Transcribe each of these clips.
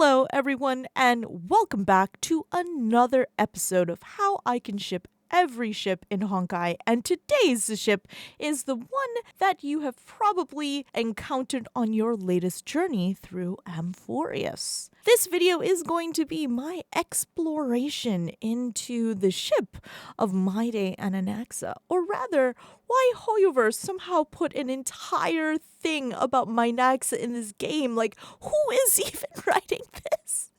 Hello everyone and welcome back to another episode of How I Can Ship Every Ship in Honkai, and today's ship is the one that you have probably encountered on your latest journey through Amphoreus. This video is going to be my exploration into the ship of Mydei and Anaxa, or rather, why Hoyoverse somehow put an entire thing about Mynaxa in this game. Like, who is even writing this?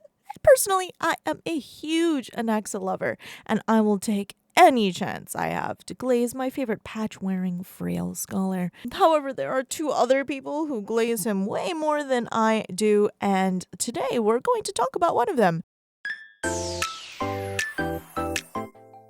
Personally, I am a huge Anaxa lover, and I will take any chance I have to glaze my favorite patch-wearing frail scholar. However, there are two other people who glaze him way more than I do, and today we're going to talk about one of them.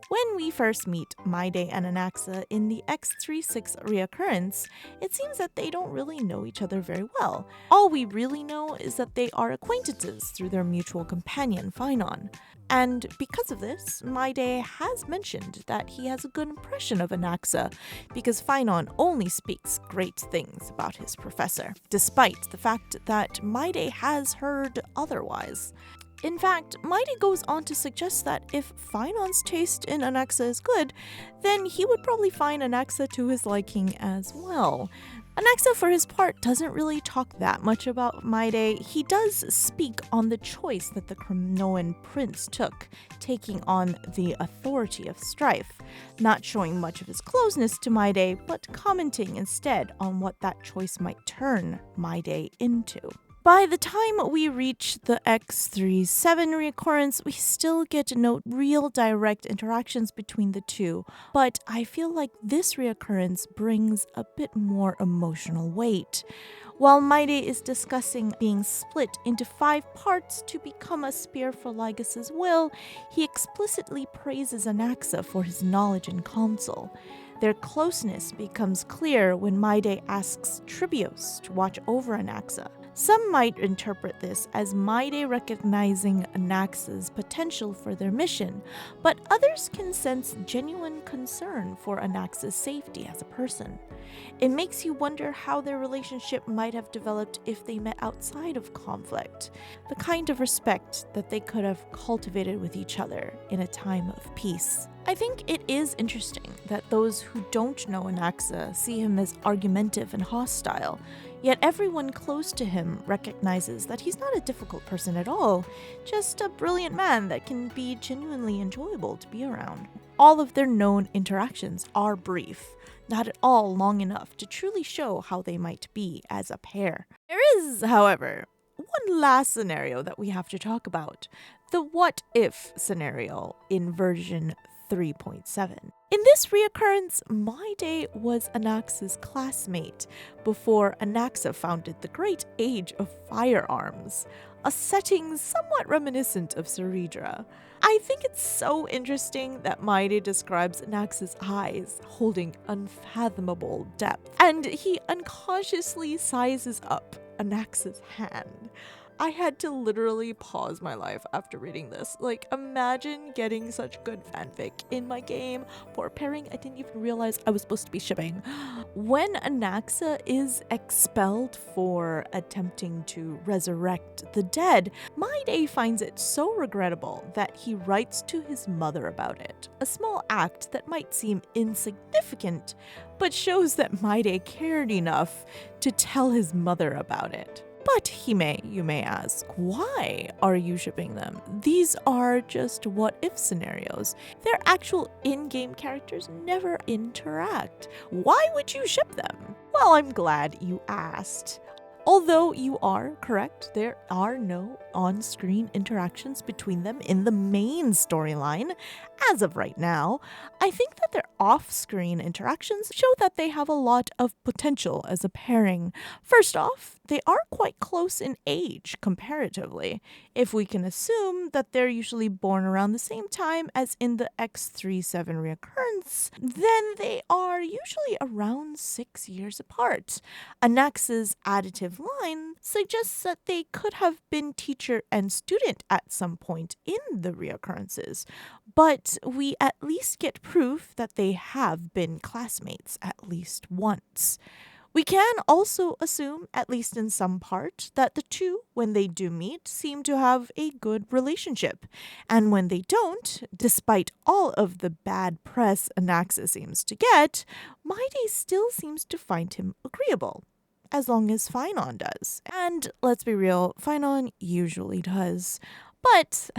When we first meet Mydei and Anaxa in the 𝑥𝒑𝒐 reoccurrence, it seems that they don't really know each other very well. All we really know is that they are acquaintances through their mutual companion, Fandom. And because of this, Mydei has mentioned that he has a good impression of Anaxa, because Fandom only speaks great things about his professor, despite the fact that Mydei has heard otherwise. In fact, Mydei goes on to suggest that if Fandom's taste in Anaxa is good, then he would probably find Anaxa to his liking as well. Anaxa, for his part, doesn't really talk that much about Mydei. He does speak on the choice that the Cronoan prince took, taking on the authority of strife, not showing much of his closeness to Mydei, but commenting instead on what that choice might turn Mydei into. By the time we reach the 𝑥𝒑𝒐 reoccurrence, we still get to note real direct interactions between the two, but I feel like this reoccurrence brings a bit more emotional weight. While Mydei is discussing being split into 5 parts to become 𝑨𝒅𝒊𝒂𝒍's will, he explicitly praises Anaxa for his knowledge and counsel. Their closeness becomes clear when Mydei asks Tribios to watch over Anaxa. Some might interpret this as Mydei recognizing Anaxa's potential for their mission, but others can sense genuine concern for Anaxa's safety as a person. It makes you wonder how their relationship might have developed if they met outside of conflict, the kind of respect that they could have cultivated with each other in a time of peace. I think it is interesting that those who don't know Anaxa see him as argumentative and hostile, yet everyone close to him recognizes that he's not a difficult person at all, just a brilliant man that can be genuinely enjoyable to be around. All of their known interactions are brief, not at all long enough to truly show how they might be as a pair. There is, however, one last scenario that we have to talk about, the what-if scenario in version 3.7. In this reoccurrence, Mydei was Anaxa's classmate before Anaxa founded the Great Age of Firearms, a setting somewhat reminiscent of 𝑨𝒅𝒅𝒊𝒂𝒍. I think it's so interesting that Mydei describes Anaxa's eyes holding unfathomable depth, and he unconsciously sizes up Anaxa's hand. I had to literally pause my life after reading this. Like, imagine getting such good fanfic in my game for a pairing I didn't even realize I was supposed to be shipping. When Anaxa is expelled for attempting to resurrect the dead, Mydei finds it so regrettable that he writes to his mother about it. A small act that might seem insignificant, but shows that Mydei cared enough to tell his mother about it. But you may ask, why are you shipping them? These are just what-if scenarios. Their actual in-game characters never interact. Why would you ship them? Well, I'm glad you asked. Although you are correct, there are no on-screen interactions between them in the main storyline. As of right now, I think that their off-screen interactions show that they have a lot of potential as a pairing. First off, they are quite close in age comparatively, if we can assume that they're usually born around the same time as in the 𝑥𝒑𝒐 reoccurrence, then they are usually around 6 years apart. Anaxa's additive line suggests that they could have been teacher and student at some point in the reoccurrences, but we at least get proof that they have been classmates at least once. We can also assume, at least in some part, that the two, when they do meet, seem to have a good relationship. And when they don't, despite all of the bad press Anaxa seems to get, Mydei still seems to find him agreeable. As long as Phainon does. And let's be real, Phainon usually does. But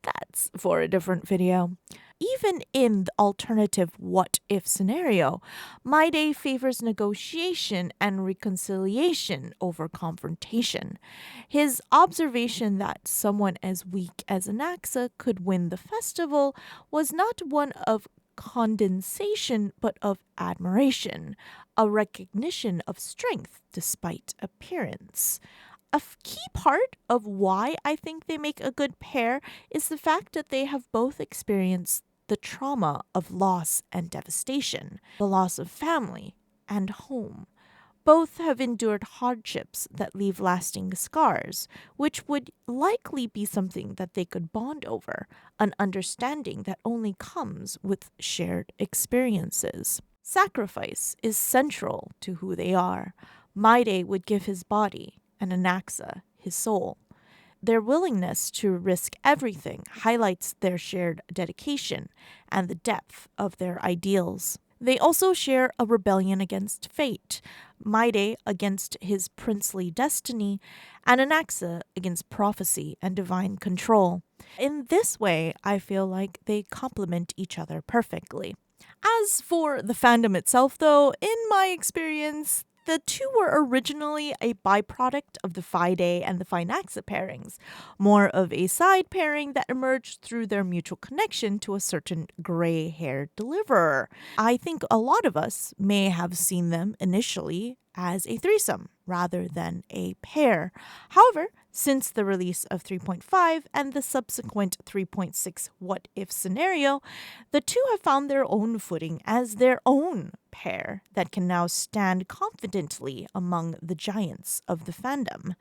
that's for a different video. Even in the alternative what-if scenario, Mydei favors negotiation and reconciliation over confrontation. His observation that someone as weak as Anaxa could win the festival was not one of condensation but of admiration, a recognition of strength despite appearance. Key part of why I think they make a good pair is the fact that they have both experienced the trauma of loss and devastation, the loss of family and home. Both have endured hardships that leave lasting scars, which would likely be something that they could bond over, an understanding that only comes with shared experiences. Sacrifice is central to who they are. Mydei would give his body, and Anaxa his soul. Their willingness to risk everything highlights their shared dedication and the depth of their ideals. They also share a rebellion against fate, Mydei against his princely destiny, and Anaxa against prophecy and divine control. In this way, I feel like they complement each other perfectly. As for the fandom itself, though, in my experience, the two were originally a byproduct of the Mydei and the Mynaxa pairings, more of a side pairing that emerged through their mutual connection to a certain gray-haired deliverer. I think a lot of us may have seen them initially as a threesome rather than a pair. However, since the release of 3.5 and the subsequent 3.6 what-if scenario, the two have found their own footing as their own pair that can now stand confidently among the giants of the fandom.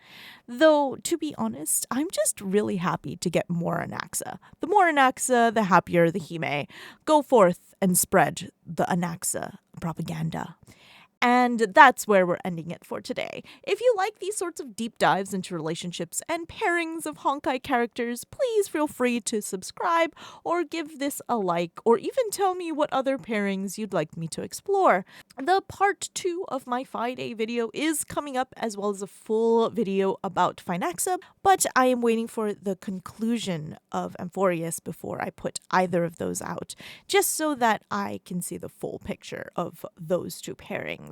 Though, to be honest, I'm just really happy to get more Anaxa. The more Anaxa, the happier the Hime. Go forth and spread the Anaxa propaganda. And that's where we're ending it for today. If you like these sorts of deep dives into relationships and pairings of Honkai characters, please feel free to subscribe or give this a like, or even tell me what other pairings you'd like me to explore. The part 2 of my Mydei video is coming up, as well as a full video about Mynaxa, but I am waiting for the conclusion of Amphoreus before I put either of those out, just so that I can see the full picture of those two pairings.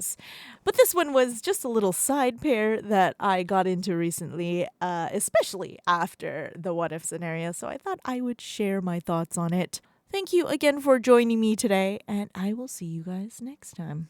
But this one was just a little side pair that I got into recently, especially after the what-if scenario, so I thought I would share my thoughts on it. Thank you again for joining me today, and I will see you guys next time.